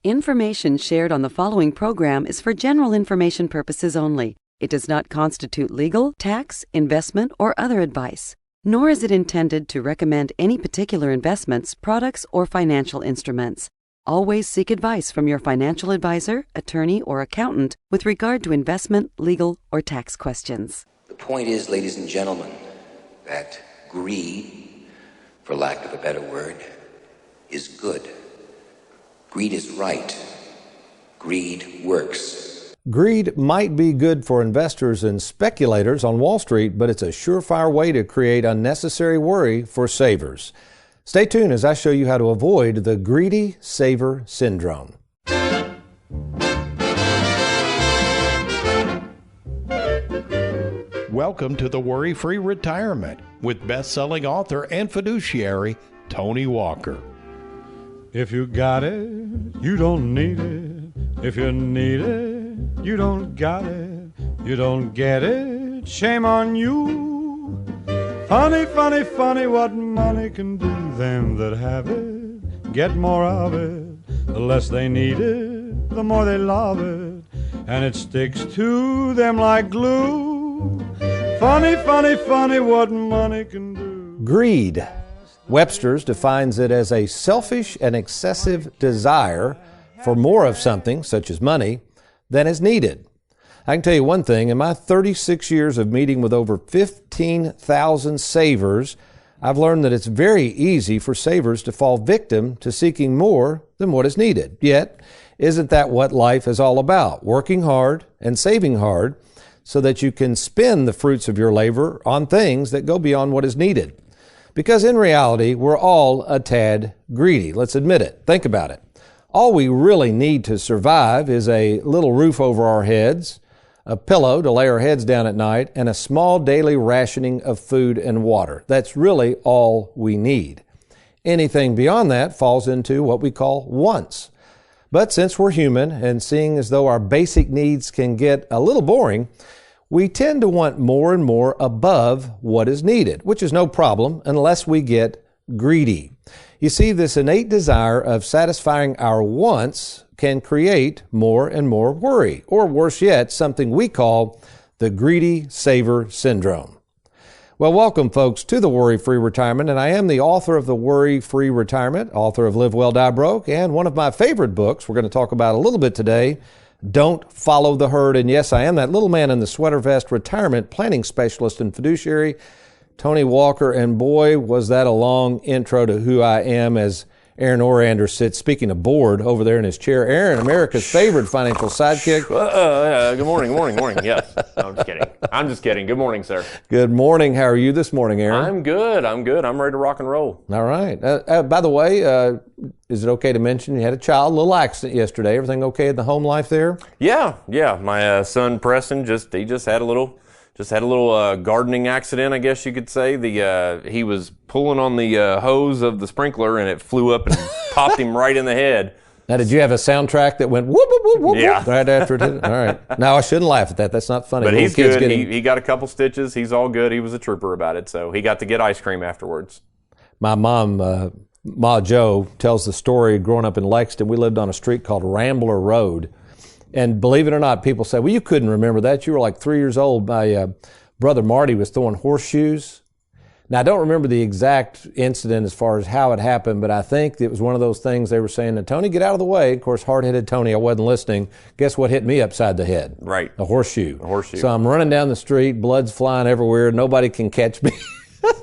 Information shared on the following program is for general information purposes only. It does not constitute legal, tax, investment, or other advice, nor is it intended to recommend any particular investments, products, or financial instruments. Always seek advice from your financial advisor, attorney, or accountant with regard to investment, legal, or tax questions. The point is, ladies and gentlemen, that greed, for lack of a better word, is good. Greed is right. Greed works. Greed might be good for investors and speculators on Wall Street, but it's a surefire way to create unnecessary worry for savers. Stay tuned as I show you how to avoid the greedy saver syndrome. Welcome to the Worry-Free Retirement with best-selling author and fiduciary Tony Walker. If you got it, you don't need it. If you need it, you don't got it. You don't get it, shame on you. Funny, funny, funny what money can do. Them that have it, get more of it. The less they need it, the more they love it. And it sticks to them like glue. Funny, funny, funny what money can do. Greed. Webster's defines it as a selfish and excessive desire for more of something, such as money, than is needed. I can tell you one thing, in my 36 years of meeting with over 15,000 savers, I've learned that it's very easy for savers to fall victim to seeking more than what is needed. Yet, isn't that what life is all about? Working hard and saving hard so that you can spend the fruits of your labor on things that go beyond what is needed. Because in reality, we're all a tad greedy. Let's admit it. Think about it. All we really need to survive is a little roof over our heads, a pillow to lay our heads down at night, and a small daily rationing of food and water. That's really all we need. Anything beyond that falls into what we call wants. But since we're human, and seeing as though our basic needs can get a little boring, we tend to want more and more above what is needed, which is no problem unless we get greedy. You see, this innate desire of satisfying our wants can create more and more worry, or worse yet, something we call the greedy saver syndrome. Well, welcome, folks, to the Worry-Free Retirement, and I am the author of the Worry-Free Retirement, author of Live Well, Die Broke, and one of my favorite books we're going to talk about a little bit today, Don't Follow the Herd. And yes, I am that little man in the sweater vest, retirement planning specialist and fiduciary, Tony Walker. And boy, was that a long intro to who I am as Aaron Orander sits, speaking of bored, over there in his chair. Aaron, America's favorite financial sidekick. Good morning. Yes. No, I'm just kidding. Good morning, sir. Good morning. How are you this morning, Aaron? I'm good. I'm ready to rock and roll. All right. By the way, is it okay to mention you had a child, a little accident yesterday? Everything okay in the home life there? Yeah. My son Preston just had a little gardening accident, I guess you could say. He was pulling on the hose of the sprinkler and it flew up and popped him right in the head. Now, did you have a soundtrack that went whoop, whoop, whoop, whoop, yeah. right after it hit it? All right. Now, I shouldn't laugh at that. That's not funny. But he's good. He got a couple stitches. He's all good. He was a trooper about it, so he got to get ice cream afterwards. My mom, Ma Jo, tells the story growing up in Lexington. We lived on a street called Rambler Road. And believe it or not, people say, well, you couldn't remember that. You were like 3 years old. My brother Marty was throwing horseshoes. Now, I don't remember the exact incident as far as how it happened, but I think it was one of those things they were saying, Tony, get out of the way. Of course, hard-headed Tony, I wasn't listening. Guess what hit me upside the head? Right. A horseshoe. So I'm running down the street, blood's flying everywhere. Nobody can catch me.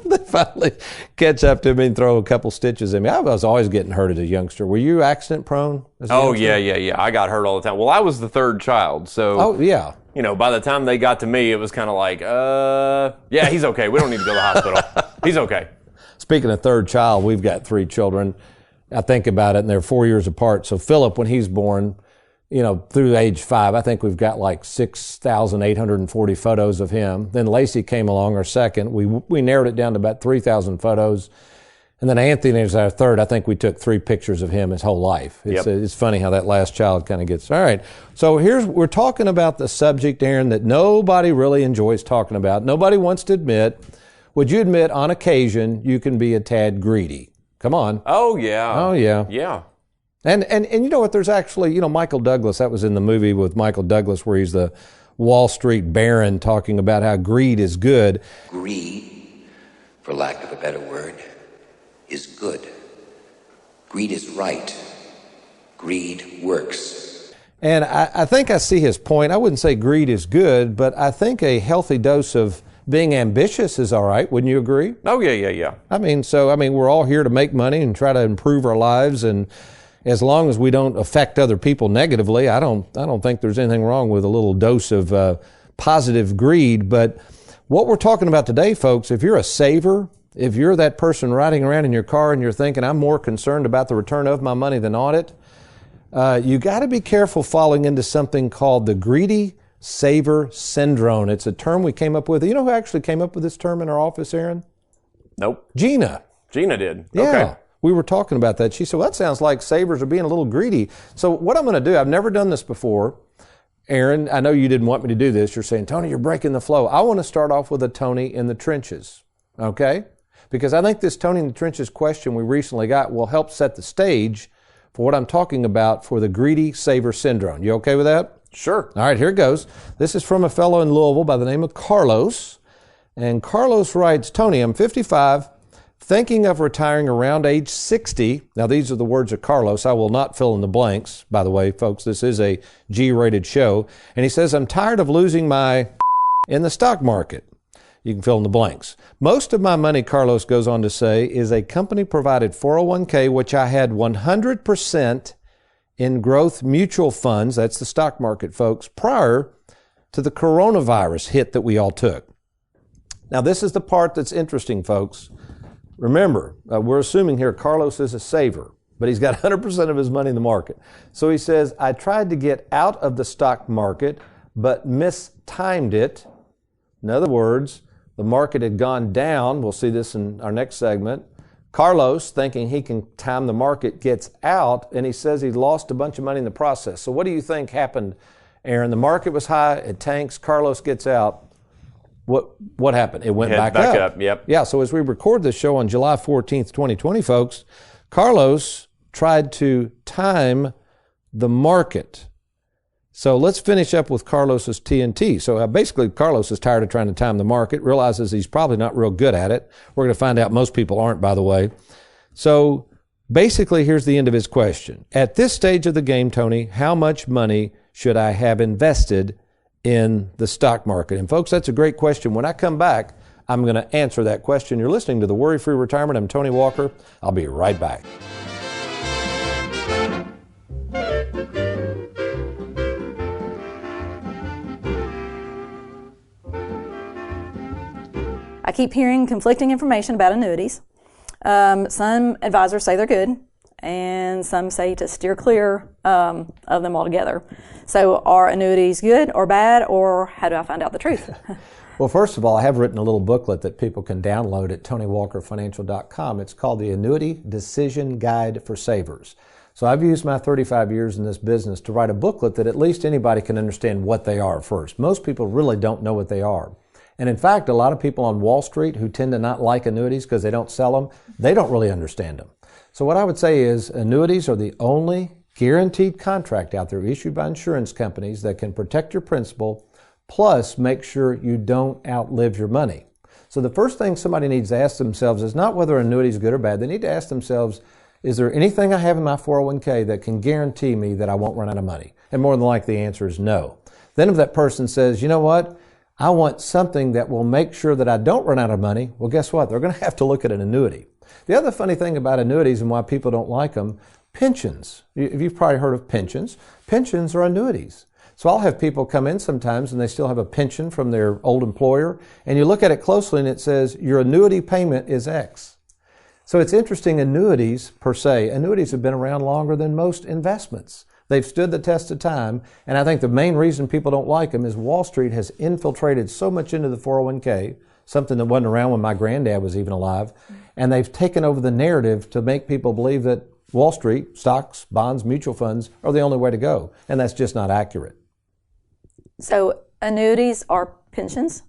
They finally catch up to me and throw a couple stitches in me. I was always getting hurt as a youngster. Were you accident prone? Oh, yeah. I got hurt all the time. Well, I was the third child, so. Oh, yeah. You know, by the time they got to me, it was kind of like, yeah, he's okay. We don't need to go to the hospital. He's okay. Speaking of third child, we've got 3 children. I think about it, and they're 4 years apart. So Philip, when he's born, you know, through age 5, I think we've got like 6,840 photos of him. Then Lacey came along, our second. We narrowed it down to about 3,000 photos. And then Anthony is our third. I think we took 3 pictures of him his whole life. It's funny how that last child kind of gets. All right. So we're talking about the subject, Aaron, that nobody really enjoys talking about. Nobody wants to admit. Would you admit on occasion you can be a tad greedy? Come on. Oh, yeah. Oh, yeah. Yeah. And you know what, there's actually, you know, Michael Douglas, that was in the movie with Michael Douglas where he's the Wall Street baron talking about how greed is good. Greed, for lack of a better word, is good. Greed is right. Greed works. And I think I see his point. I wouldn't say greed is good, but I think a healthy dose of being ambitious is all right. Wouldn't you agree? Oh, yeah. I mean, we're all here to make money and try to improve our lives, and as long as we don't affect other people negatively, I don't think there's anything wrong with a little dose of positive greed. But what we're talking about today, folks, if you're a saver, if you're that person riding around in your car and you're thinking, I'm more concerned about the return of my money than on it, you got to be careful falling into something called the greedy saver syndrome. It's a term we came up with. You know who actually came up with this term in our office, Aaron? Nope. Gina. Gina did. Yeah. Okay. We were talking about that. She said, well, that sounds like savers are being a little greedy. So what I'm going to do, I've never done this before. Aaron, I know you didn't want me to do this. You're saying, Tony, you're breaking the flow. I want to start off with a Tony in the trenches, okay? Because I think this Tony in the trenches question we recently got will help set the stage for what I'm talking about for the greedy saver syndrome. You okay with that? Sure. All right, here it goes. This is from a fellow in Louisville by the name of Carlos. And Carlos writes, Tony, I'm 55, thinking of retiring around age 60. Now, these are the words of Carlos. I will not fill in the blanks. By the way, folks, this is a G-rated show. And he says, I'm tired of losing my in the stock market. You can fill in the blanks. Most of my money, Carlos goes on to say, is a company-provided 401k, which I had 100% in growth mutual funds, that's the stock market, folks, prior to the coronavirus hit that we all took. Now, this is the part that's interesting, folks. Remember, we're assuming here Carlos is a saver, but he's got 100% of his money in the market. So he says, I tried to get out of the stock market, but mistimed it. In other words, the market had gone down. We'll see this in our next segment. Carlos, thinking he can time the market, gets out, and he says he lost a bunch of money in the process. So what do you think happened, Aaron? The market was high, it tanks, Carlos gets out. What happened? It went back up. Yep. Yeah, so as we record this show on July 14th, 2020, folks, Carlos tried to time the market. So let's finish up with Carlos's TNT. So basically, Carlos is tired of trying to time the market, realizes he's probably not real good at it. We're going to find out most people aren't, by the way. So basically, here's the end of his question. At this stage of the game, Tony, how much money should I have invested in the stock market? And folks, that's a great question. When I come back, I'm going to answer that question. You're listening to The Worry-Free Retirement. I'm Tony Walker. I'll be right back. I keep hearing conflicting information about annuities. Some advisors say they're good, and some say to steer clear of them altogether. So are annuities good or bad, or how do I find out the truth? Well, first of all, I have written a little booklet that people can download at TonyWalkerFinancial.com. It's called the Annuity Decision Guide for Savers. So I've used my 35 years in this business to write a booklet that at least anybody can understand what they are first. Most people really don't know what they are. And in fact, a lot of people on Wall Street who tend to not like annuities because they don't sell them, they don't really understand them. So what I would say is annuities are the only guaranteed contract out there issued by insurance companies that can protect your principal, plus make sure you don't outlive your money. So the first thing somebody needs to ask themselves is not whether an annuity is good or bad. They need to ask themselves, is there anything I have in my 401k that can guarantee me that I won't run out of money? And more than likely the answer is no. Then if that person says, you know what? I want something that will make sure that I don't run out of money. Well, guess what? They're going to have to look at an annuity. The other funny thing about annuities and why people don't like them, pensions. You've probably heard of pensions. Pensions are annuities. So I'll have people come in sometimes and they still have a pension from their old employer, and you look at it closely and it says your annuity payment is X. So it's interesting, annuities per se, annuities have been around longer than most investments. They've stood the test of time, and I think the main reason people don't like them is Wall Street has infiltrated so much into the 401k, something that wasn't around when my granddad was even alive, and they've taken over the narrative to make people believe that Wall Street, stocks, bonds, mutual funds are the only way to go, and that's just not accurate. So annuities are pensions?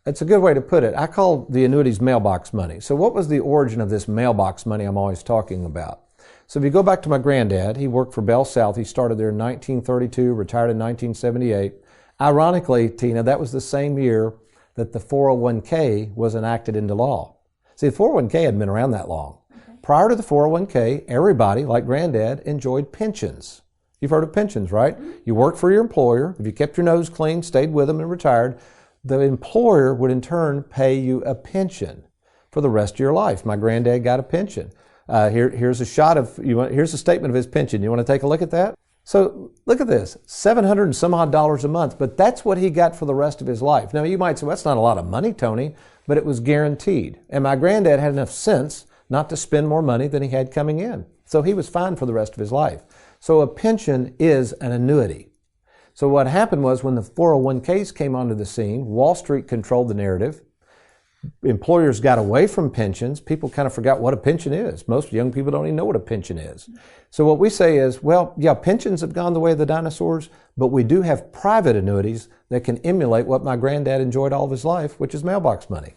That's a good way to put it. I call the annuities mailbox money. So what was the origin of this mailbox money I'm always talking about? So if you go back to my granddad, he worked for Bell South. He started there in 1932, retired in 1978. Ironically, Tina, that was the same year that the 401k was enacted into law. See, the 401k hadn't been around that long. Okay. Prior to the 401k, everybody, like granddad, enjoyed pensions. You've heard of pensions, right? Mm-hmm. You worked for your employer. If you kept your nose clean, stayed with them, and retired, the employer would in turn pay you a pension for the rest of your life. My granddad got a pension. Here's a shot of, here's a statement of his pension. You want to take a look at that? So look at this, $700 and some odd a month, but that's what he got for the rest of his life. Now you might say, well, that's not a lot of money, Tony, but it was guaranteed. And my granddad had enough sense not to spend more money than he had coming in. So he was fine for the rest of his life. So a pension is an annuity. So what happened was when the 401ks came onto the scene, Wall Street controlled the narrative. Employers got away from pensions. People kind of forgot what a pension is. Most young people don't even know what a pension is. So what we say is, well, yeah, pensions have gone the way of the dinosaurs, but we do have private annuities that can emulate what my granddad enjoyed all of his life, which is mailbox money.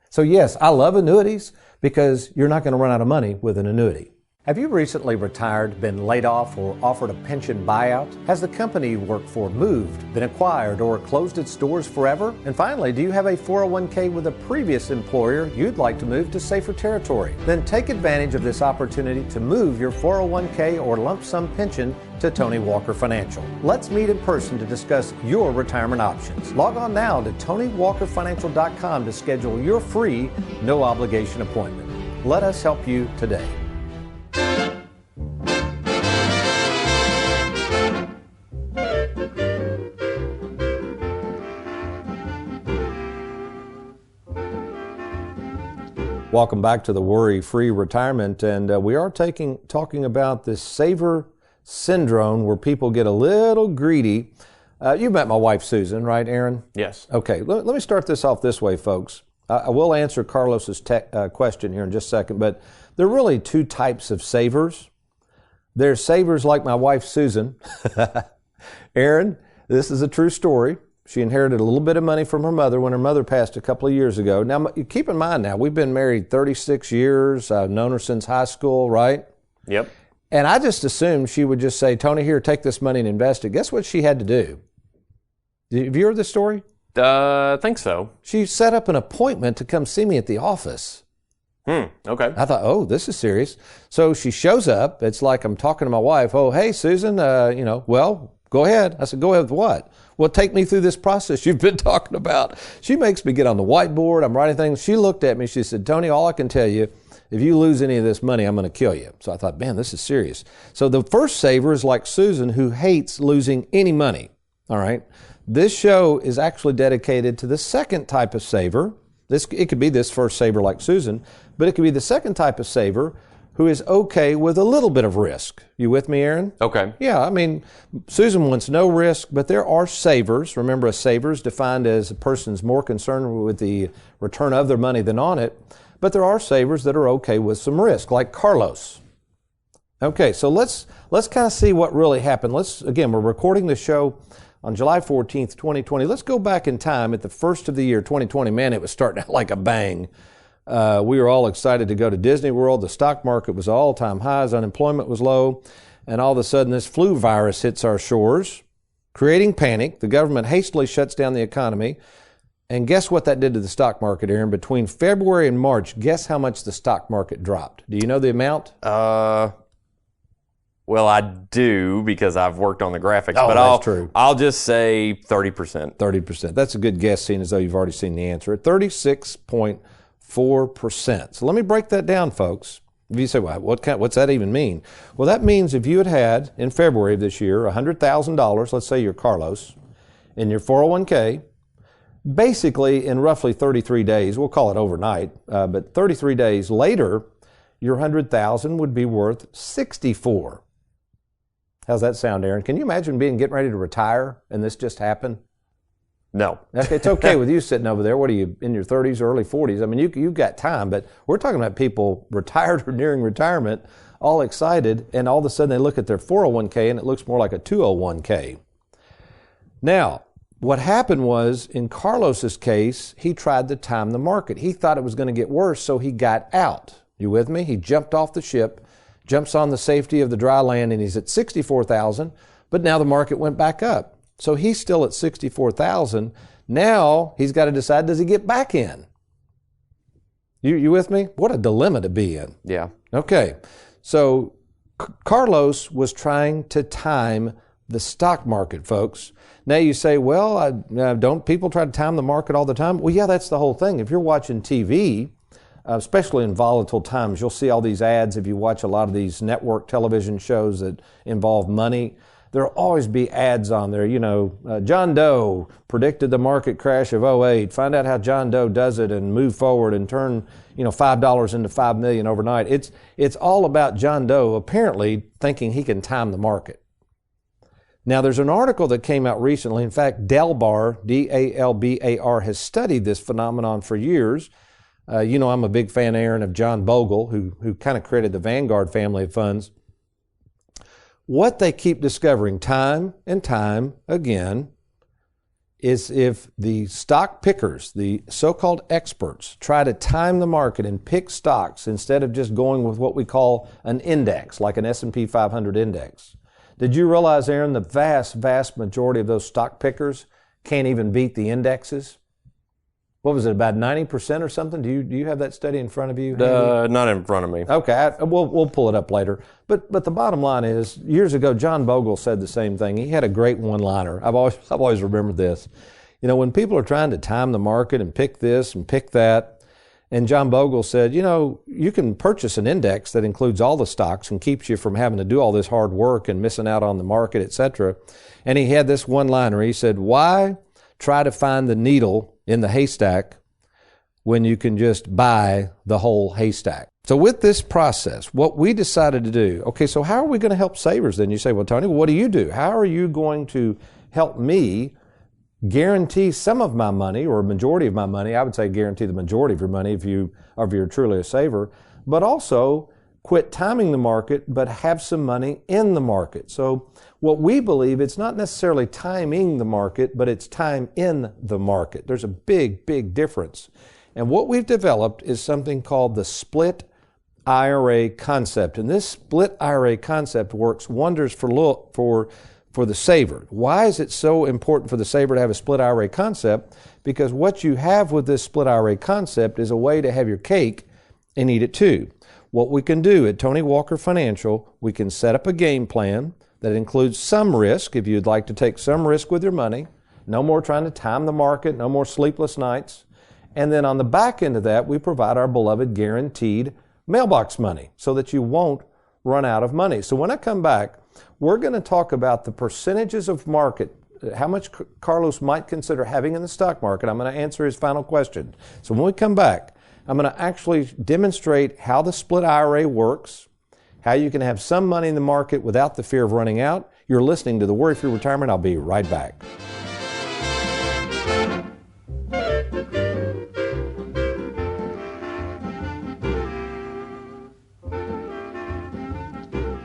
So yes, I love annuities because you're not going to run out of money with an annuity. Have you recently retired, been laid off, or offered a pension buyout? Has the company you work for moved, been acquired, or closed its doors forever? And finally, do you have a 401k with a previous employer you'd like to move to safer territory? Then take advantage of this opportunity to move your 401k or lump sum pension to Tony Walker Financial. Let's meet in person to discuss your retirement options. Log on now to TonyWalkerFinancial.com to schedule your free, no obligation appointment. Let us help you today. Welcome back to the Worry-Free Retirement, and we are talking about this saver syndrome where people get a little greedy. You met my wife, Susan, right, Aaron? Yes. Okay, let me start this off this way, folks. I will answer Carlos's question here in just a second, but there are really two types of savers. There's savers like my wife, Susan. Aaron, this is a true story. She inherited a little bit of money from her mother when her mother passed a couple of years ago. Now, keep in mind now, we've been married 36 years. I've known her since high school, right? Yep. And I just assumed she would just say, Tony, here, take this money and invest it. Guess what she had to do? Have you heard this story? I think so. She set up an appointment to come see me at the office. Okay. I thought, oh, this is serious. So she shows up. It's like I'm talking to my wife. Oh, hey, Susan, well, go ahead. I said, go ahead with what? Well, take me through this process you've been talking about. She makes me get on the whiteboard. I'm writing things. She looked at me. She said, Tony, all I can tell you, if you lose any of this money, I'm going to kill you. So I thought, man, this is serious. So the first saver is like Susan, who hates losing any money. All right. This show is actually dedicated to the second type of saver. It could be this first saver like Susan, but it could be the second type of saver who is okay with a little bit of risk. You with me, Aaron? Okay. Yeah, I mean, Susan wants no risk, but there are savers. Remember, a saver is defined as a person's more concerned with the return of their money than on it. But there are savers that are okay with some risk, like Carlos. Okay, so let's kind of see what really happened. Again, we're recording the show on July 14th, 2020. Let's go back in time at the first of the year, 2020. Man, it was starting out like a bang. We were all excited to go to Disney World. The stock market was all-time highs. Unemployment was low. And all of a sudden, this flu virus hits our shores, creating panic. The government hastily shuts down the economy. And guess what that did to the stock market, Aaron? Between February and March, guess how much the stock market dropped? Do you know the amount? Well, I do because I've worked on the graphics. Oh, but that's true. I'll just say 30%. 30%. That's a good guess, seeing as though you've already seen the answer. 36.4%. So let me break that down, folks. If you say, well, what's that even mean? Well, that means if you had in February of this year, $100,000, let's say you're Carlos, in your 401k, basically in roughly 33 days, we'll call it overnight, but 33 days later, your $100,000 would be worth $64,000. How's that sound, Aaron? Can you imagine getting ready to retire and this just happened? No. Okay, it's okay with you sitting over there. What are you, in your 30s or early 40s? I mean, you've got time, but we're talking about people retired or nearing retirement, all excited, and all of a sudden they look at their 401k and it looks more like a 201k. Now, what happened was, in Carlos's case, he tried to time the market. He thought it was going to get worse, so he got out. You with me? He jumped off the ship jumps on the safety of the dry land and he's at 64,000, but now the market went back up. So he's still at 64,000. Now he's got to decide, does he get back in? You with me? What a dilemma to be in. Yeah. Okay. So Carlos was trying to time the stock market, folks. Now you say, well, don't people try to time the market all the time? Well, yeah, that's the whole thing. If you're watching TV, especially in volatile times, you'll see all these ads. If you watch a lot of these network television shows that involve money, there'll always be ads on there. You know, John Doe predicted the market crash of '08. Find out how John Doe does it and move forward and turn, $5 into $5 million overnight. It's all about John Doe apparently thinking he can time the market. Now, there's an article that came out recently. In fact, Dalbar, D-A-L-B-A-R, has studied this phenomenon for years. I'm a big fan, Aaron, of John Bogle, who kind of created the Vanguard family of funds. What they keep discovering time and time again is if the stock pickers, the so-called experts, try to time the market and pick stocks instead of just going with what we call an index, like an S&P 500 index. Did you realize, Aaron, the vast, vast majority of those stock pickers can't even beat the indexes? What was it, about 90% or something? Do you have that study in front of you? Not in front of me. Okay, we'll pull it up later. But the bottom line is, years ago, John Bogle said the same thing. He had a great one-liner. I've always remembered this. When people are trying to time the market and pick this and pick that, and John Bogle said, you can purchase an index that includes all the stocks and keeps you from having to do all this hard work and missing out on the market, etc. And he had this one-liner. He said, why try to find the needle in the haystack when you can just buy the whole haystack? So with this process, what we decided to do, okay, so how are we going to help savers then? You say, well, Tony, what do you do? How are you going to help me guarantee some of my money, or a majority of my money? I would say guarantee the majority of your money if you're truly a saver, but also quit timing the market, but have some money in the market. So what we believe, it's not necessarily timing the market, but it's time in the market. There's a big, big difference. And what we've developed is something called the split IRA concept. And this split IRA concept works wonders for the saver. Why is it so important for the saver to have a split IRA concept? Because what you have with this split IRA concept is a way to have your cake and eat it too. What we can do at Tony Walker Financial, we can set up a game plan that includes some risk, if you'd like to take some risk with your money. No more trying to time the market, no more sleepless nights. And then on the back end of that, we provide our beloved guaranteed mailbox money so that you won't run out of money. So when I come back, we're going to talk about the percentages of market, how much Carlos might consider having in the stock market. I'm going to answer his final question. So when we come back, I'm going to actually demonstrate how the split IRA works, how you can have some money in the market without the fear of running out. You're listening to the Worry-Free Retirement. I'll be right back.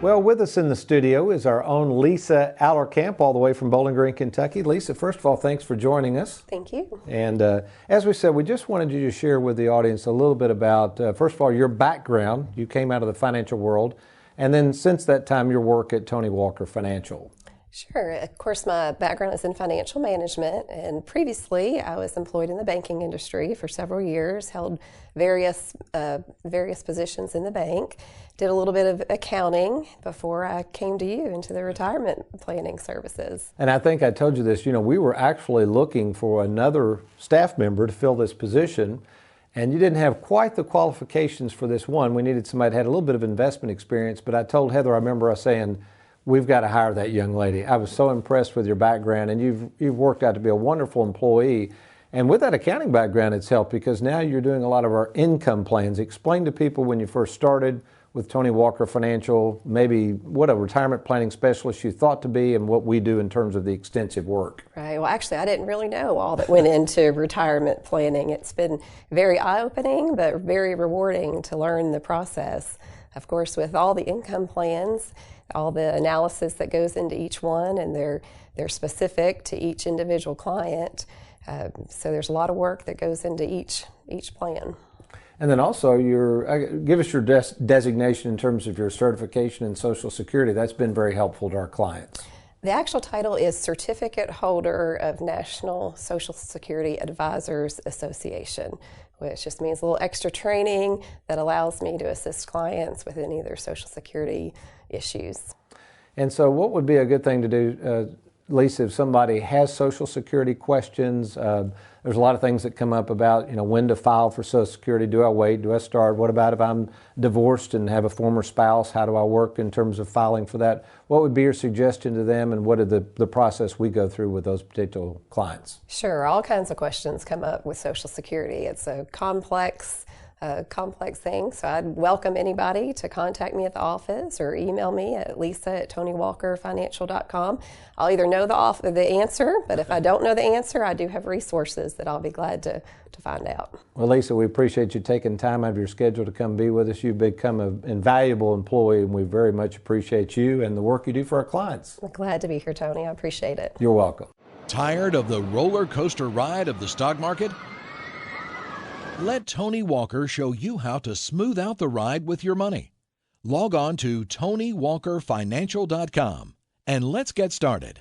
Well, with us in the studio is our own Lisa Allerkamp, all the way from Bowling Green, Kentucky. Lisa, first of all, thanks for joining us. Thank you. And as we said, we just wanted you to share with the audience a little bit about, first of all, your background. You came out of the financial world, and then since that time, your work at Tony Walker Financial. Sure. Of course, my background is in financial management, and previously I was employed in the banking industry for several years, held various positions in the bank, did a little bit of accounting before I came to you into the retirement planning services. And I think I told you this, we were actually looking for another staff member to fill this position, and you didn't have quite the qualifications for this one. We needed somebody that had a little bit of investment experience, but I told Heather, I remember us saying, we've got to hire that young lady. I was so impressed with your background, and you've worked out to be a wonderful employee. And with that accounting background, it's helped because now you're doing a lot of our income plans. Explain to people when you first started with Tony Walker Financial, maybe what a retirement planning specialist you thought to be and what we do in terms of the extensive work. Right. Well, actually, I didn't really know all that went into retirement planning. It's been very eye-opening, but very rewarding to learn the process. Of course, with all the income plans, all the analysis that goes into each one, and they're specific to each individual client. So there's a lot of work that goes into each plan. And then also, give us your designation in terms of your certification in Social Security. That's been very helpful to our clients. The actual title is Certificate Holder of National Social Security Advisors Association, which just means a little extra training that allows me to assist clients with any of their Social Security issues. And so what would be a good thing to do, Lisa, if somebody has Social Security questions? There's a lot of things that come up about, when to file for Social Security. Do I wait? Do I start? What about if I'm divorced and have a former spouse? How do I work in terms of filing for that? What would be your suggestion to them, and what is the process we go through with those particular clients? Sure. All kinds of questions come up with Social Security. It's a complex thing, so I'd welcome anybody to contact me at the office or email me at lisa@TonyWalkerFinancial.com. I'll either know the answer, but if I don't know the answer, I do have resources that I'll be glad to find out. Well, Lisa, we appreciate you taking time out of your schedule to come be with us. You've become an invaluable employee, and we very much appreciate you and the work you do for our clients. I'm glad to be here, Tony. I appreciate it. You're welcome. Tired of the roller coaster ride of the stock market? Let Tony Walker show you how to smooth out the ride with your money. Log on to TonyWalkerFinancial.com and let's get started.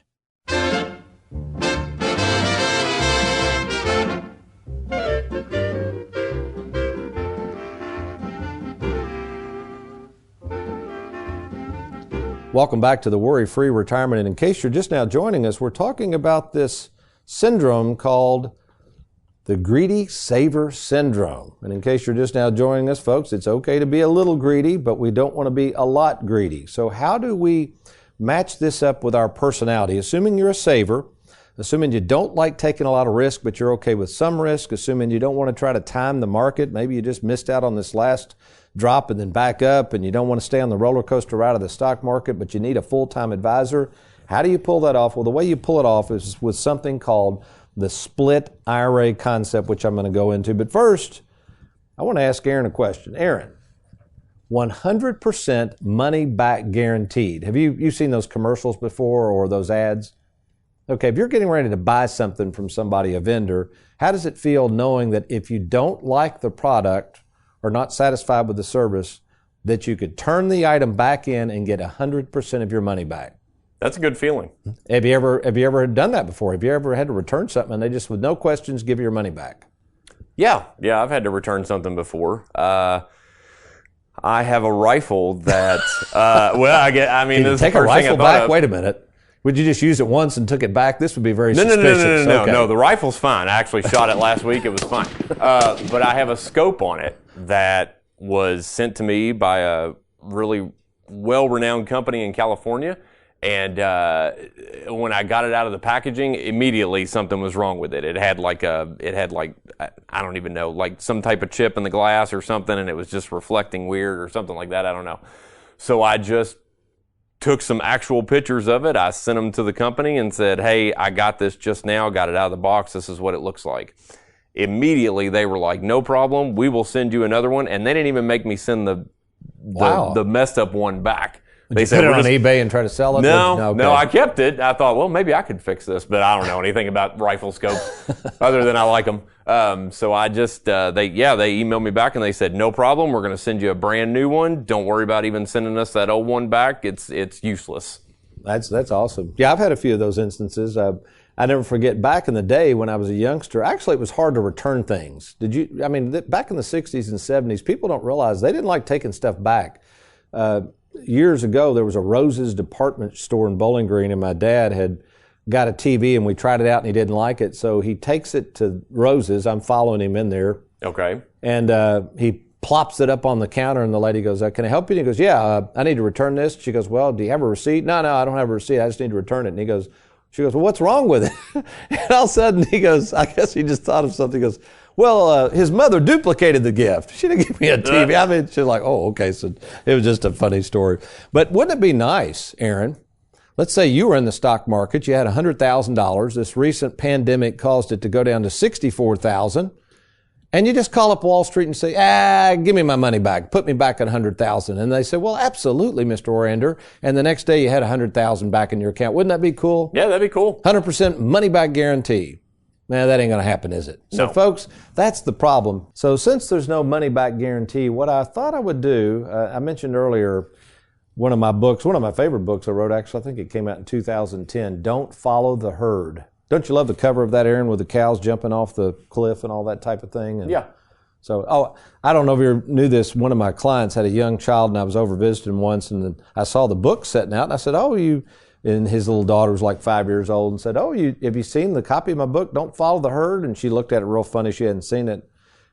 Welcome back to the Worry-Free Retirement. And in case you're just now joining us, we're talking about this syndrome called the greedy saver syndrome. And in case you're just now joining us, folks, it's okay to be a little greedy, but we don't want to be a lot greedy. So how do we match this up with our personality? Assuming you're a saver, assuming you don't like taking a lot of risk, but you're okay with some risk, assuming you don't want to try to time the market, maybe you just missed out on this last drop and then back up, and you don't want to stay on the roller coaster ride of the stock market, but you need a full-time advisor. How do you pull that off? Well, the way you pull it off is with something called the split IRA concept, which I'm going to go into. But first, I want to ask Aaron a question. Aaron, 100% money back guaranteed. Have you seen those commercials before or those ads? Okay, if you're getting ready to buy something from somebody, a vendor, how does it feel knowing that if you don't like the product or not satisfied with the service, that you could turn the item back in and get 100% of your money back? That's a good feeling. Have you ever done that before? Have you ever had to return something and they just, with no questions, give you your money back? Yeah, I've had to return something before. I have a rifle that, take a rifle back? Wait a minute. Would you just use it once and took it back? This would be very suspicious. No, the rifle's fine. I actually shot it last week. It was fine. But I have a scope on it that was sent to me by a really well-renowned company in California. And when I got it out of the packaging, immediately something was wrong with it. It had I don't even know, like some type of chip in the glass or something, and it was just reflecting weird or something like that. I don't know. So I just took some actual pictures of it. I sent them to the company and said, hey, I got this just now, got it out of the box. This is what it looks like. Immediately they were like, no problem. We will send you another one. And they didn't even make me send the messed up one back. They said, put it on eBay and try to sell it? No, I kept it. I thought, well, maybe I could fix this, but I don't know anything about rifle scopes other than I like them. So I just, they emailed me back and they said, no problem. We're going to send you a brand new one. Don't worry about even sending us that old one back. It's useless. That's awesome. Yeah, I've had a few of those instances. I never forget back in the day when I was a youngster, actually it was hard to return things. Back in the 60s and 70s, people don't realize they didn't like taking stuff back. Years ago, there was a Rose's department store in Bowling Green, and my dad had got a TV, and we tried it out, and he didn't like it. So he takes it to Rose's. I'm following him in there. Okay. And he plops it up on the counter, and the lady goes, can I help you? And he goes, yeah, I need to return this. She goes, well, do you have a receipt? No, I don't have a receipt. I just need to return it. And she goes, well, what's wrong with it? And all of a sudden, he goes, I guess he just thought of something. He goes, well, his mother duplicated the gift. She didn't give me a TV. She's like, oh, okay. So it was just a funny story. But wouldn't it be nice, Aaron? Let's say you were in the stock market. You had $100,000. This recent pandemic caused it to go down to $64,000. And you just call up Wall Street and say, give me my money back. Put me back at $100,000. And they say, well, absolutely, Mr. Orander. And the next day you had $100,000 back in your account. Wouldn't that be cool? Yeah, that'd be cool. 100% money back guarantee. Man, that ain't going to happen, is it? So, folks, that's the problem. So since there's no money-back guarantee, what I thought I would do, I mentioned earlier one of my favorite books I wrote, actually, I think it came out in 2010, Don't Follow the Herd. Don't you love the cover of that, Aaron, with the cows jumping off the cliff and all that type of thing? And yeah. So, I don't know if you knew this. One of my clients had a young child, and I was over visiting once, and I saw the book setting out, and I said, and his little daughter was like 5 years old, and said, have you seen the copy of my book, Don't Follow the Herd? And she looked at it real funny. She hadn't seen it.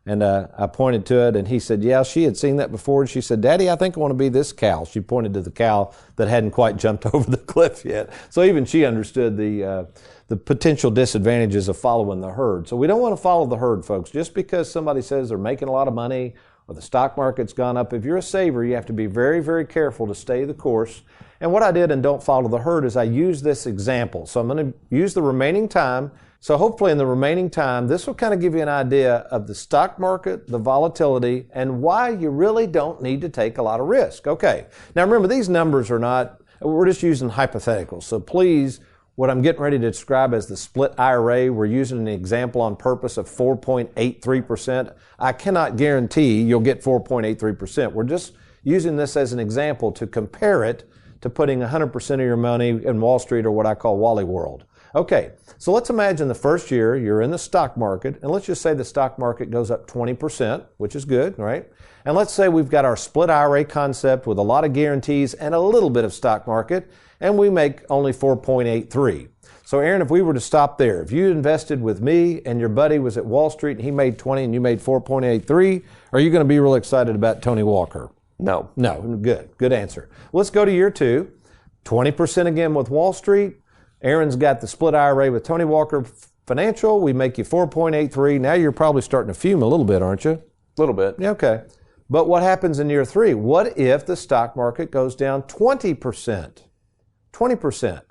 And I pointed to it, and he said, yeah, she had seen that before. And she said, Daddy, I think I want to be this cow. She pointed to the cow that hadn't quite jumped over the cliff yet. So even she understood the potential disadvantages of following the herd. So we don't want to follow the herd, folks. Just because somebody says they're making a lot of money or the stock market's gone up, if you're a saver, you have to be very, very careful to stay the course. And what I did in Don't Follow the Herd is I used this example. So I'm going to use the remaining time. So hopefully in the remaining time, this will kind of give you an idea of the stock market, the volatility, and why you really don't need to take a lot of risk. Okay. Now remember, these numbers we're just using hypotheticals. So please, what I'm getting ready to describe as the split IRA, we're using an example on purpose of 4.83%. I cannot guarantee you'll get 4.83%. We're just using this as an example to compare it to putting 100% of your money in Wall Street, or what I call Wally World. Okay, so let's imagine the first year you're in the stock market, and let's just say the stock market goes up 20%, which is good, right? And let's say we've got our split IRA concept with a lot of guarantees and a little bit of stock market, and we make only 4.83. So Aaron, if we were to stop there, if you invested with me and your buddy was at Wall Street and he made 20 and you made 4.83, are you going to be real excited about Tony Walker? No. No, good answer. Let's go to year 2, 20% again with Wall Street. Aaron's got the split IRA with Tony Walker Financial. We make you 4.83. Now you're probably starting to fume a little bit, aren't you? A little bit. Yeah, okay. But what happens in year 3? What if the stock market goes down 20%? 20%.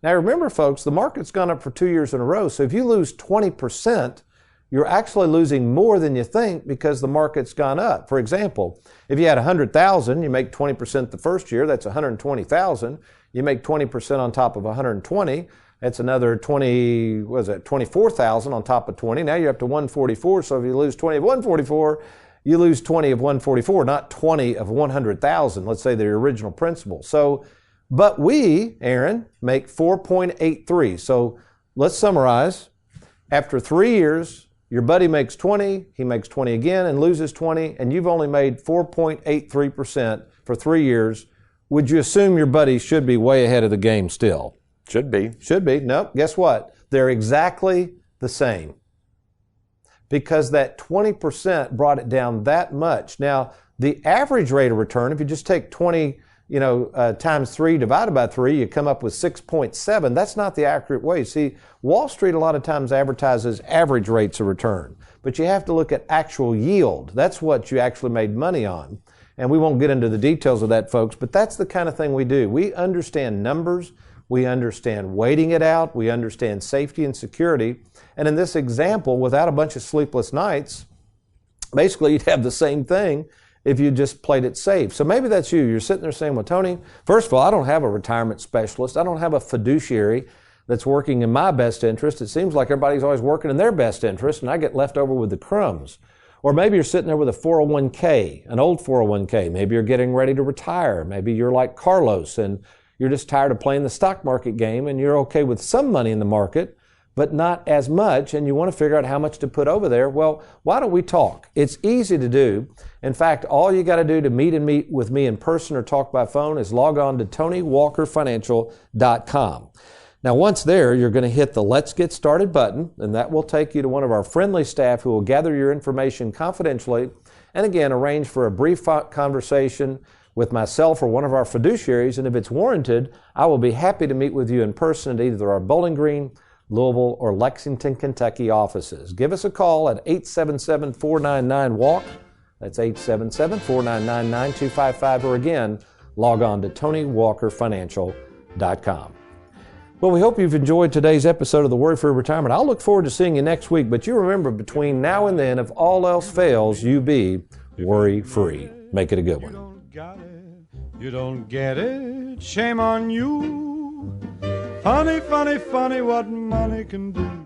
Now remember, folks, the market's gone up for 2 years in a row. So if you lose 20%, you're actually losing more than you think because the market's gone up. For example, if you had 100,000, you make 20% the first year, that's 120,000. You make 20% on top of 120, that's another 24,000 on top of 20. Now you're up to 144. So if you lose 20 of 144, you lose 20 of 144, not 20 of 100,000. Let's say the original principal. So, but we, Aaron, make 4.83. So let's summarize. After 3 years, your buddy makes 20, he makes 20 again and loses 20, and you've only made 4.83% for 3 years. Would you assume your buddy should be way ahead of the game still? Should be. Should be. Nope. Guess what? They're exactly the same. Because that 20% brought it down that much. Now, the average rate of return, if you just take 20, times 3 divided by 3, you come up with 6.7. That's not the accurate way. See, Wall Street a lot of times advertises average rates of return, but you have to look at actual yield. That's what you actually made money on. And we won't get into the details of that, folks, but that's the kind of thing we do. We understand numbers. We understand waiting it out. We understand safety and security. And in this example, without a bunch of sleepless nights, basically you'd have the same thing if you just played it safe. So maybe that's you. You're sitting there saying, well, Tony, first of all, I don't have a retirement specialist. I don't have a fiduciary that's working in my best interest. It seems like everybody's always working in their best interest, and I get left over with the crumbs. Or maybe you're sitting there with a 401k, an old 401k. Maybe you're getting ready to retire. Maybe you're like Carlos and you're just tired of playing the stock market game and you're okay with some money in the market, but not as much, and you want to figure out how much to put over there. Well, why don't we talk? It's easy to do. In fact, all you got to do to meet with me in person or talk by phone is log on to TonyWalkerFinancial.com. Now, once there, you're going to hit the Let's Get Started button, and that will take you to one of our friendly staff who will gather your information confidentially and, again, arrange for a brief conversation with myself or one of our fiduciaries. And if it's warranted, I will be happy to meet with you in person at either our Bowling Green, Louisville, or Lexington, Kentucky offices. Give us a call at 877-499-WALK. That's 877-499-9255. Or again, log on to TonyWalkerFinancial.com. Well, we hope you've enjoyed today's episode of the Worry-Free Retirement. I'll look forward to seeing you next week. But you remember, between now and then, if all else fails, you be worry-free. Make it a good one. You don't got it, you don't get it, shame on you. Funny, funny, funny what money can do.